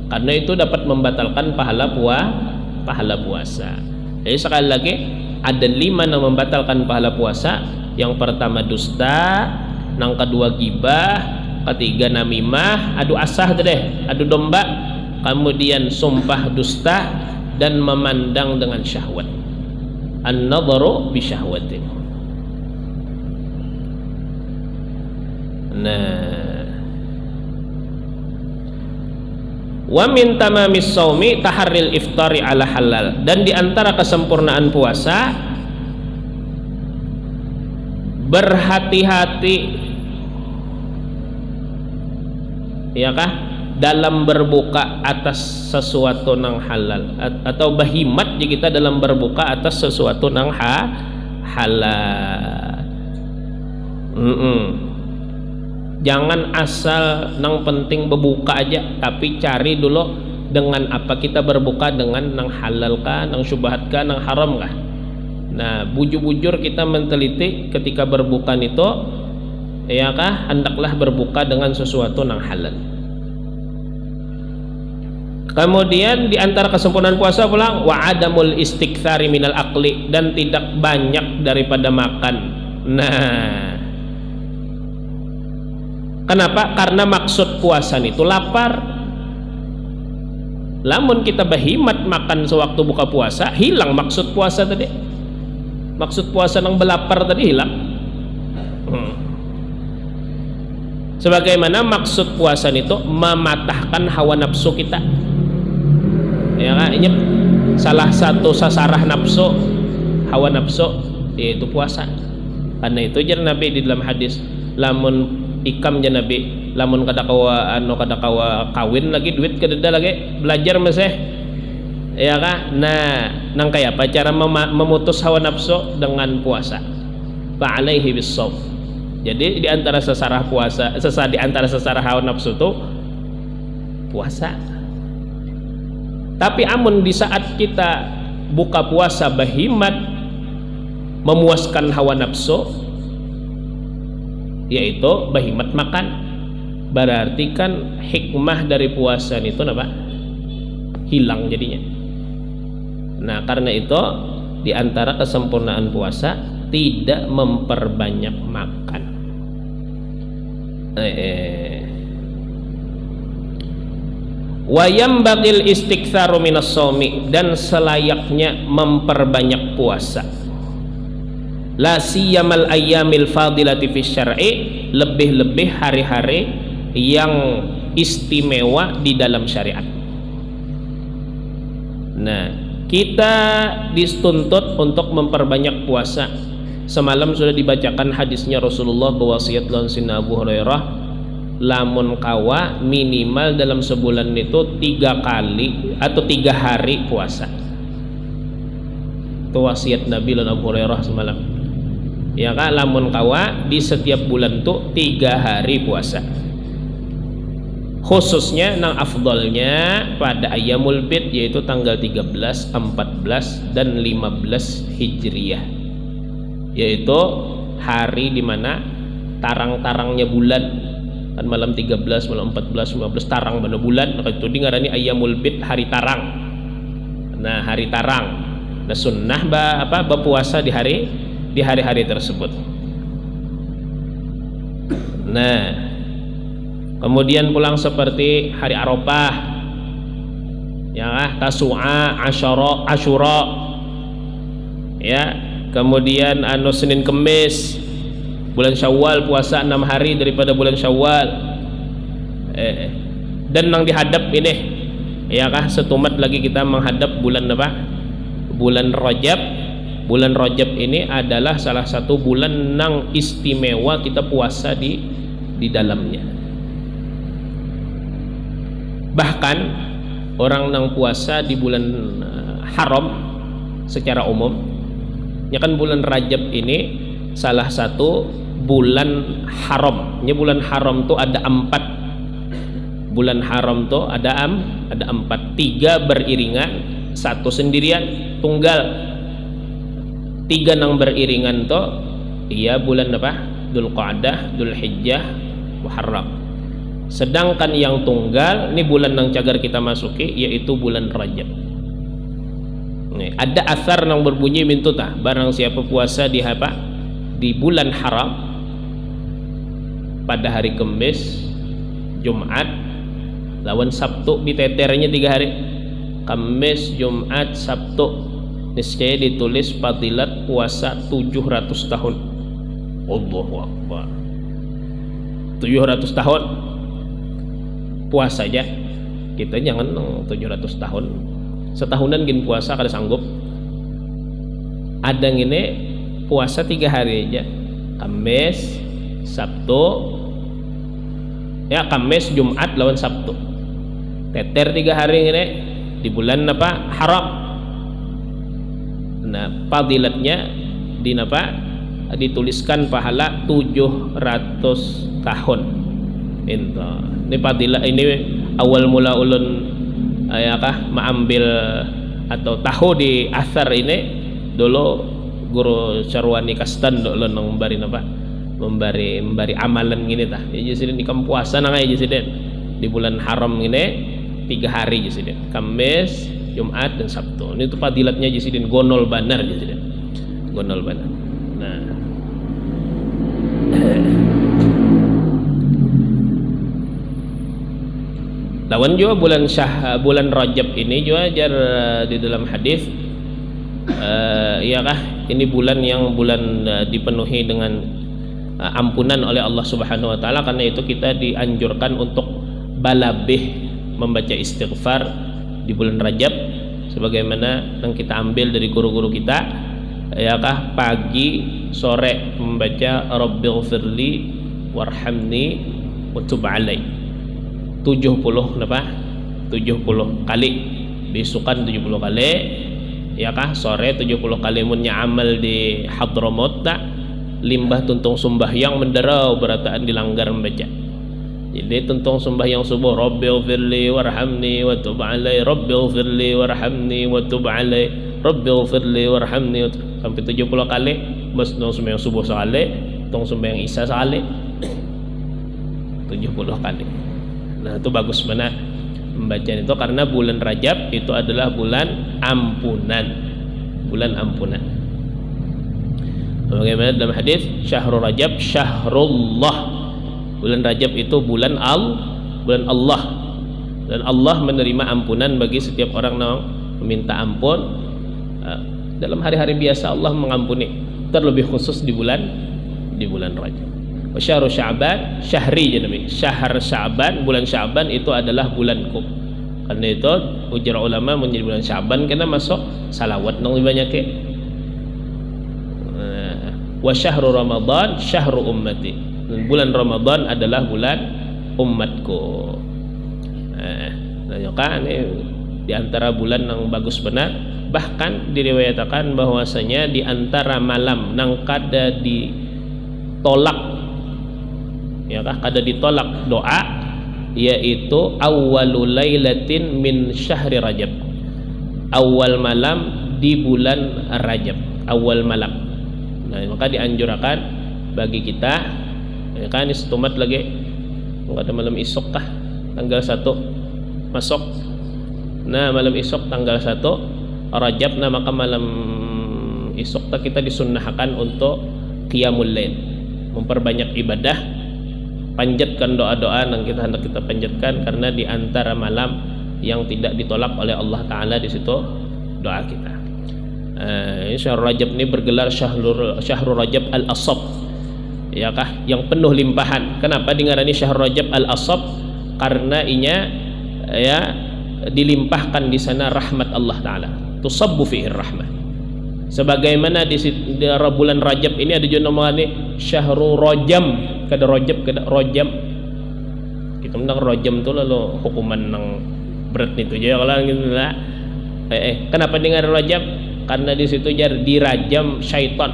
karena itu dapat membatalkan pahala puasa. Jadi sekali lagi ada 5 yang membatalkan pahala puasa. Yang pertama dusta, yang kedua gibah, ketiga namimah, adu asah deh, adu domba, kemudian sumpah dusta dan memandang dengan syahwat. An-nadharu bi syahwatin. Nah, wa min tamamis shaumi taharril iftari ala halal, dan diantara kesempurnaan puasa berhati-hati ya kah dalam berbuka atas sesuatu nang halal, atau bahimat jika kita dalam berbuka atas sesuatu nang halal. Jangan asal nang penting berbuka aja, tapi cari dulu dengan apa kita berbuka, dengan nang halal kah, nang syubhat kah, nang haram kah. Nah, bujur-bujur kita menteliti ketika berbuka itu ya kah hendaklah berbuka dengan sesuatu nang halal. Kemudian diantara kesempurnaan puasa pula wa adamul istiktsari minal akli, dan tidak banyak daripada makan. Nah, kenapa? Karena maksud puasa itu lapar. Lamun kita bahimat makan sewaktu buka puasa, hilang maksud puasa tadi. Maksud puasa nang belapar tadi hilang. Sebagaimana maksud puasa itu mematahkan hawa nafsu kita. Ya kan? Ini salah satu sasarah nafsu, hawa nafsu, yaitu puasa. Karena itu jar Nabi di dalam hadis, lamun ikam ja Nabi, lamun kada kawa kawin lagi, duit kededa lagi, belajar masih ya kah. Nah, nang kaya apa cara memutus hawa nafsu? Dengan puasa. Fa alaihi bis-shaum. Jadi di antara sasarah puasa, di antara sasarah hawa nafsu itu puasa. Tapi amun di saat kita buka puasa bahimat memuaskan hawa nafsu, yaitu bahimat makan, berarti kan hikmah dari puasa itu apa? Hilang jadinya. Nah, karena itu di antara kesempurnaan puasa tidak memperbanyak makan. Wa yambagil istiktsharu minas shaumi, dan selayaknya memperbanyak puasa. La siyamal ayyamil fadilati fi syar'i, lebih-lebih hari-hari yang istimewa di dalam syariat. Nah, kita dituntut untuk memperbanyak puasa. Semalam sudah dibacakan hadisnya Rasulullah berwasiat lan Sayyidina Abu Hurairah, lamun kawa minimal dalam sebulan itu 3 kali atau 3 hari puasa. Itu wasiat Nabi lan Abu Hurairah semalam. Ya kan, lamun kawa di setiap bulan tuh 3 hari puasa. Khususnya nang afdolnya pada Ayyamul Bid, yaitu tanggal 13, 14 dan 15 Hijriyah, yaitu hari dimana tarang-tarangnya bulan, kan malam 13, malam 14, 15 tarang pada bulan, maka itu dingarani Ayyamul Bid, hari tarang. Nah, hari tarang, nah sunnah berpuasa di hari-hari tersebut. Nah, kemudian pulang seperti hari Arafah, ya, Tasu'a, Asyura, ya. Kemudian Senin Kemis, bulan Syawal puasa 6 hari daripada bulan Syawal. Dan nang dihadap ini, ya kah, setumat lagi kita menghadap bulan apa? Bulan Rajab. Bulan Rajab ini adalah salah satu bulan nang istimewa kita puasa di dalamnya. Bahkan orang nang puasa di bulan haram secara umum, ya kan, bulan Rajab ini salah satu bulan haram. Ya, bulan haram tuh ada 4. Bulan haram tuh ada 4. 3 beriringan, 1 sendirian tunggal. 3 nang beriringan tuh iya bulan apa? Dzulqa'dah, Dzulhijjah, Muharram. Sedangkan yang tunggal ini bulan nang cagar kita masuki, yaitu bulan Rajab. Nih, ada asar nang berbunyi mintutah, barang siapa puasa di apa? Di bulan haram pada hari Kamis, Jumat, lawan Sabtu, diteternya 3 hari. Kamis, Jumat, Sabtu, niscaya ditulis fadilat puasa 700 tahun. Allahu Akbar. 700 tahun puasa aja. Kita jangan 700 tahun. Setahunan gini puasa kada sanggup. Ada ngene puasa 3 hari aja. Kamis, Sabtu, ya, Kamis, Jumat lawan Sabtu. Teter 3 hari ngene di bulan apa? Haram. Nah, fadilatnya di apa? Dituliskan pahala 700 tahun. Ini fadilah, ini awal mula ulun mengambil atau tahu di asar ini dulu guru Syarwani Kastan dulu memberi apa? Memberi amalan gini tah. Ya jadi di puasa nang aja jadi di bulan haram ini 3 hari jadi. Kamis, Jumat dan Sabtu. Ini tuh fadilatnya jadi gonol banar jadi. Gonol banar. Nah, lawan juga bulan Rajab ini juga jar di dalam hadis, iyakah ini bulan yang dipenuhi dengan ampunan oleh Allah Subhanahu wa taala. Karena itu kita dianjurkan untuk balabih membaca istighfar di bulan Rajab, sebagaimana yang kita ambil dari guru-guru kita, iyakah pagi sore membaca Rabbighfirli warhamni wa tub alai 70 napa? 70 kali. Besukan 70 kali, ya kah? Sore 70 kali. Munnya amal di Hadramut tak limbah tuntung sembahyang menderau berataan dilanggar membaca. Jadi tuntung sembahyang subuh Rabbighfirli warhamni wa tub alai, Rabbighfirli warhamni wa tub alai, Rabbighfirli warhamni, sampai 70 kali. Mas nong sembahyang subuh sekali, tong sembahyang isya sekali, 70 kali. Nah, itu bagus mana membaca itu, karena bulan Rajab itu adalah bulan ampunan. Bulan ampunan. Bagaimana dalam hadis, Syahrul Rajab syahrullah. Bulan Rajab itu bulan Allah. Dan Allah menerima ampunan bagi setiap orang yang meminta ampun. Dalam hari-hari biasa Allah mengampuni, terlebih khusus di bulan Rajab. Syahrul Sya'ban syahri jadi Syahr Sya'ban, bulan Sya'ban itu adalah bulanku. Karena itu ujar ulama menjadi bulan Syaban kena masuk salawat nang banyak ke. Wa syahrul Ramadan syahrul ummati. Bulan Ramadan adalah bulan umatku. Nah, kan di antara bulan yang bagus benar, bahkan diriwayatkan bahwasanya di antara malam nang kada ditolak, ya kah, kada ditolak doa, yaitu awwalul lailatin min syahri Rajab, awal malam di bulan Rajab, awal malam. Nah, maka dianjurkan bagi kita, ya kan, istumat lagi pada malam isok kah tanggal 1 masuk. Nah, malam isok tanggal 1 Rajab, nah maka malam isok kita disunnahkan untuk qiyamul lail, memperbanyak ibadah, panjatkan doa-doa yang kita hendak kita panjatkan, karena di antara malam yang tidak ditolak oleh Allah Ta'ala di situ doa kita. Syahrul Rajab ini bergelar Syahrul Rajab Al-Asab, ya kah, yang penuh limpahan. Kenapa dingarani Syahrul Rajab Al-Asab? Karena inya ya dilimpahkan di sana rahmat Allah Ta'ala, tusabbu fihi rahmah. Sebagaimana di bulan Rajab ini ada juga namanya Syahrul Rajam, kada Rajab kada Rajam. Kita menang Rajam tu lalu hukuman nang berat itu aja kalau gitu lah. Kenapa dengar Rajab? Karena di situ jar dirajam syaitan.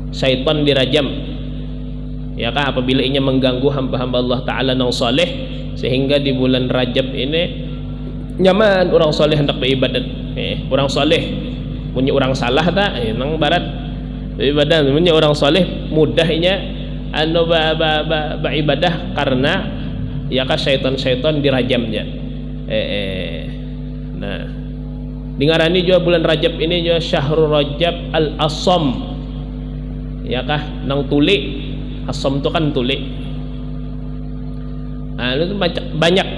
Syaitan dirajam. Ya kah, apabila inya mengganggu hamba-hamba Allah Ta'ala nang saleh, sehingga di bulan Rajab ini nyaman orang saleh hendak beribadat. Orang saleh punya orang salah tak nang barat ibadah, punya orang saleh mudahnya anu beribadah karena ya kah syaitan dirajamnya. Nah, dengarani juga bulan Rajab ini juga Syahrul Rajab Al-Asam, ya kah, nang tuli. Asam itu kan tuli. Nah, itu banyak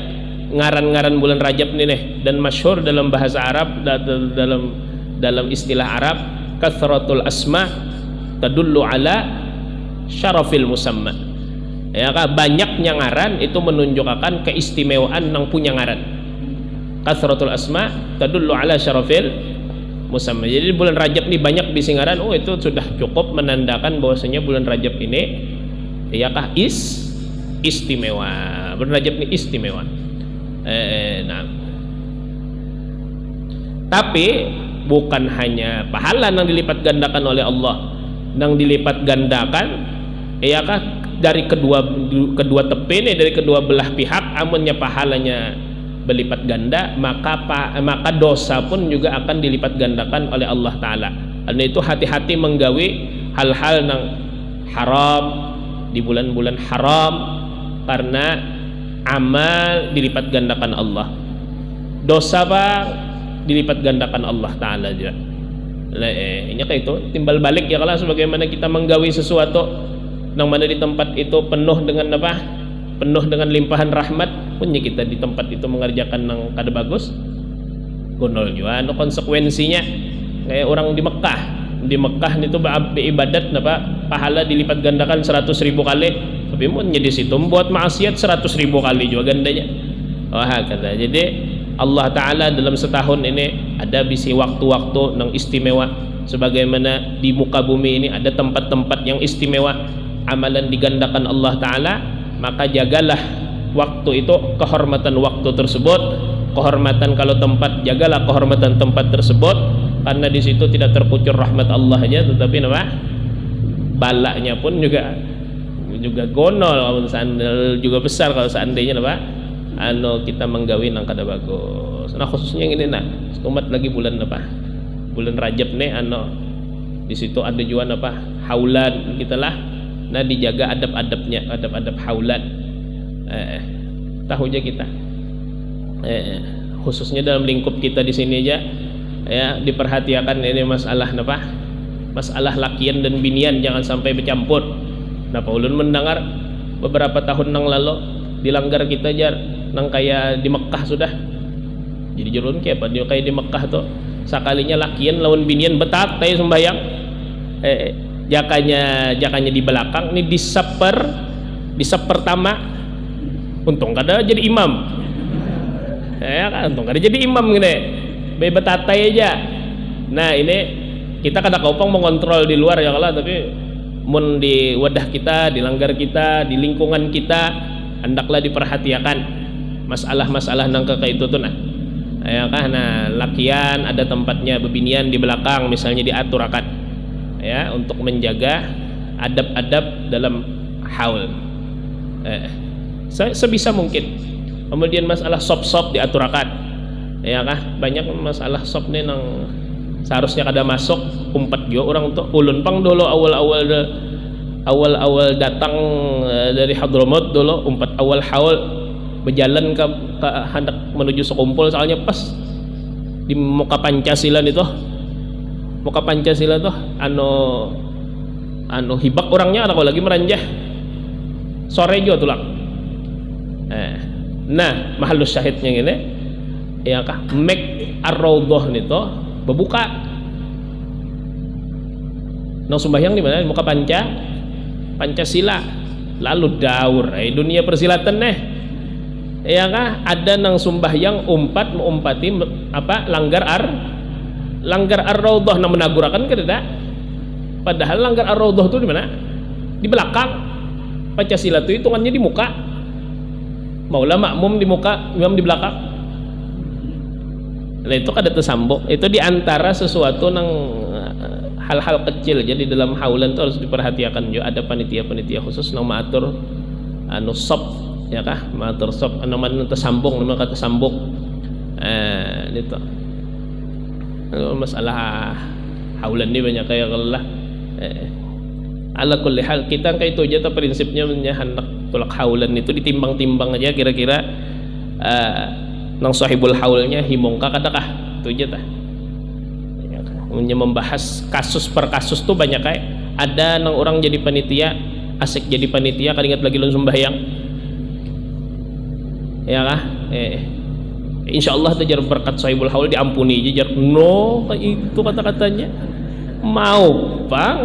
ngaran-ngaran bulan Rajab ini nih, dan masyhur dalam bahasa Arab, dalam istilah Arab, kathratul asma tadullu ala syarafil musamma. Ya kah, banyaknya ngaran itu menunjukkan keistimewaan nang punya ngaran. Kathratul asma tadullu ala syarafil musamma. Jadi bulan Rajab ini banyak bisi ngaran, itu sudah cukup menandakan bahwasanya bulan Rajab ini ya kah istimewa. Bulan Rajab ini istimewa. Nah, tapi bukan hanya pahala yang dilipat gandakan oleh Allah, yang dilipat gandakan ya kah dari kedua tepi ini, dari kedua belah pihak. Amunnya pahalanya berlipat ganda, maka dosa pun juga akan dilipat gandakan oleh Allah Ta'ala. Karena itu hati-hati menggawi hal-hal yang haram di bulan-bulan haram, karena amal dilipat gandakan Allah, dosa dilipat gandakan Allah Ta'ala juga. Ini kayak itu timbal balik ya, kalau sebagaimana kita menggawi sesuatu yang mana di tempat itu penuh dengan apa, penuh dengan limpahan rahmat, punya kita di tempat itu mengerjakan yang kada bagus, gonol juga konsekuensinya. Kayak orang di Mekah itu beribadat apa, pahala dilipat gandakan 100.000 kali, tapi mau jadi situ buat maksiat 100.000 kali juga gandanya. Wah kata. Jadi Allah Ta'ala dalam setahun ini ada bisi waktu-waktu yang istimewa, sebagaimana di muka bumi ini ada tempat-tempat yang istimewa, amalan digandakan Allah Ta'ala. Maka jagalah waktu itu, kehormatan waktu tersebut, kehormatan kalau tempat, jagalah kehormatan tempat tersebut, karena di situ tidak terkucur rahmat Allah aja, tetapi apa, balaknya pun juga gonol, juga besar kalau seandainya apa, kita menggawi nang kada bagus. Nah khususnya ini umat lagi bulan apa, bulan Rajab nih, di situ ada juga apa, haulan kita lah. Nah dijaga adab-adabnya, adab-adab haulan, tahu aja kita, khususnya dalam lingkup kita di sini aja ya, diperhatikan ini masalah apa, masalah lakian dan binian jangan sampai bercampur. Nah ulun mendengar beberapa tahun yang lalu dilanggar kita aja nang kayak di Mekah sudah. Jadi jurun kayak apa, kayak di Mekah tuh sakalinya lakian lawan binian betak kayak sembayang, jakanya di belakang ini di sub pertama, untung kada jadi imam. Ya kan, untung kada jadi imam gini, betatai aja. Nah ini kita kada kopong mengontrol di luar ya kalau, tapi mun di wadah kita, di langgar kita, di lingkungan kita, hendaklah diperhatikan masalah-masalah nang kayak itu tuh nah. Ya kan, nah lakian ada tempatnya bebinian di belakang misalnya diaturakan ya untuk menjaga adab-adab dalam haul. Sebisa mungkin. Kemudian masalah sop-sop diaturakan ya kah, banyak masalah sop nih nang seharusnya kada masuk umpat juga orang tuh ulun pang dulu awal datang dari Hadramaut dulu umpat awal haul berjalan ke hendak menuju sekumpul, soalnya pas di muka Pancasila itu anu hibak orangnya ada lagi meranjah sore juga tulang. Nah mahalus syahidnya gini ya kah, mek ar-raudhah nito berbuka nang sembahyang di mana, di muka Pancasila, lalu daur dunia persilatan ya kah, ada nang sembahyang mengumpati apa langgar ar-raudhah nang menagurakan kada, padahal langgar ar-raudhah itu di mana, di belakang Pancasila itu hitungannya di muka, maulah makmum di muka, imam di belakang. Nah itu kada tersambung, itu diantara sesuatu nang hal-hal kecil. Jadi dalam haulan itu harus diperhatikan juga, ada panitia-panitia khusus nang maatur anu sop ya kah, maatur sop anu man tersambung, nama kata sambung. Itu masalah haulan ini banyak kayak Allah. Ala kulli hal kita kayak itu aja prinsipnya hendak tulak haulan itu ditimbang-timbang aja kira-kira nang sahibul haulnya himongka kadakah itu aja tah ya, membahas kasus per kasus tuh banyak kayak ada nang orang jadi panitia asik jadi panitia kan ingat lagi lun sembahyang ya kah insyaallah tuh jar berkat sahibul haul diampuni aja jar no kayak itu kata-katanya mau bang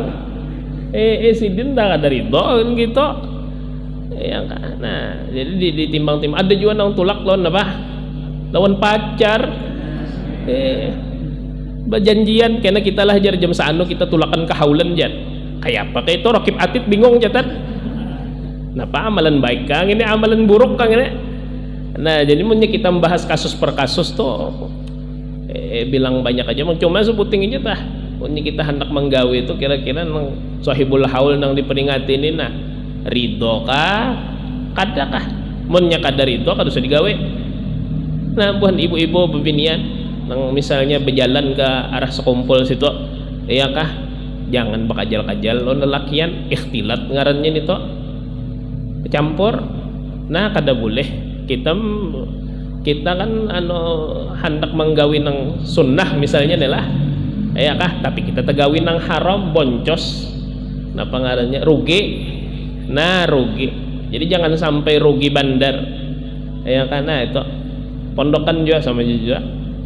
sidin dah ada ridho gitu ya kan. Nah jadi ditimbang-timbang. Ada juga nang tulak lawan pacar berjanjian karena kita lah jar jam saanu kita tulakan ke haulan jar kayak apa kayak itu Rokib Atid bingung jatan kenapa amalan baik kang ini amalan buruk kang ini. Nah jadi munnya kita membahas kasus per kasus tuh bilang banyak aja cuma sebuting aja tah munnya kita hendak menggawe itu kira-kira nang sahibul haul nang diperingati ini nah ridho kah kada kah, munnya kada ridho kada usah digawe. Nah bukan ibu-ibu bebinian nang misalnya berjalan ke arah sekumpul situ ya kah, jangan bakajal-kajal lo lelakian ikhtilat ngarannya nito campur. Nah kada boleh kita kan hendak menggawi nang sunnah misalnya nih lah ya kah, tapi kita tegawin nang haram boncos napa ngarannya rugi. Nah rugi, jadi jangan sampai rugi bandar ya karena itu pondokan juga sama juga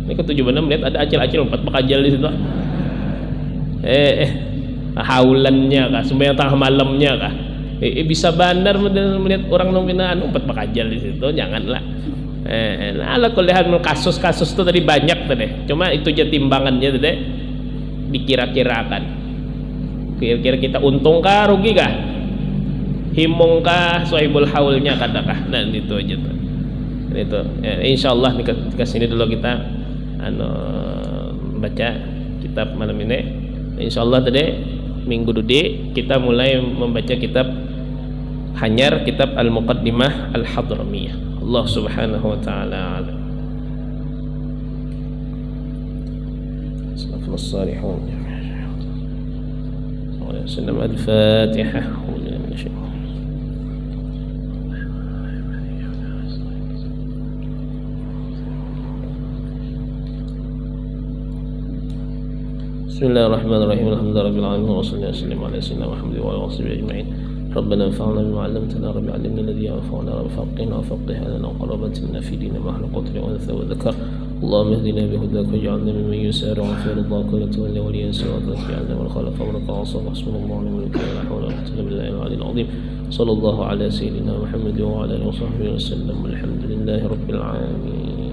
ini ke-7 menit ada acil-acil 4 bakajal di situ haulannya kah sembahyang tengah malamnya kah bisa bandar melihat orang nominaan 4 bakajal di situ, janganlah. Nah ala kulihat kasus-kasus itu tadi banyak tadi, cuma itu aja timbangannya tadi dikira-kirakan kira-kira kita untung kah rugi kah, himung kah sahibul haulnya kadakah. Nah itu aja tuh itu ya, insyaallah ke sini dulu kita baca kitab malam ini. Insyaallah tadi minggu dudi kita mulai membaca kitab Hanyar, kitab Al-Muqaddimah Al-Hadramiyah. Allah Subhanahu wa taala الصالحون وسلم الفاتحة. بسم الله الرحمن الرحيم الحمد لله رب العالمين وصلى الله وسلم على سيدنا محمد وعلى اله وصحبه اجمعين. ربنا انفعنا بما علمتنا رب علمنا الذي ينفعنا رب فقهنا وفقه لنا وقربتنا في دين مع القتل وانثى وذكر. اللهم اهدنا بهداك واجعلنا ممن يسارع في رضاك ونتولى وليا سواك واجعلنا من خالف امرك وعصاك حسبنا الله ونعم الوكيل ولا حول ولا قوه الا بالله العلي العظيم. صلى الله على سيدنا محمد وعلى اله وصحبه وسلم والحمد لله رب العالمين.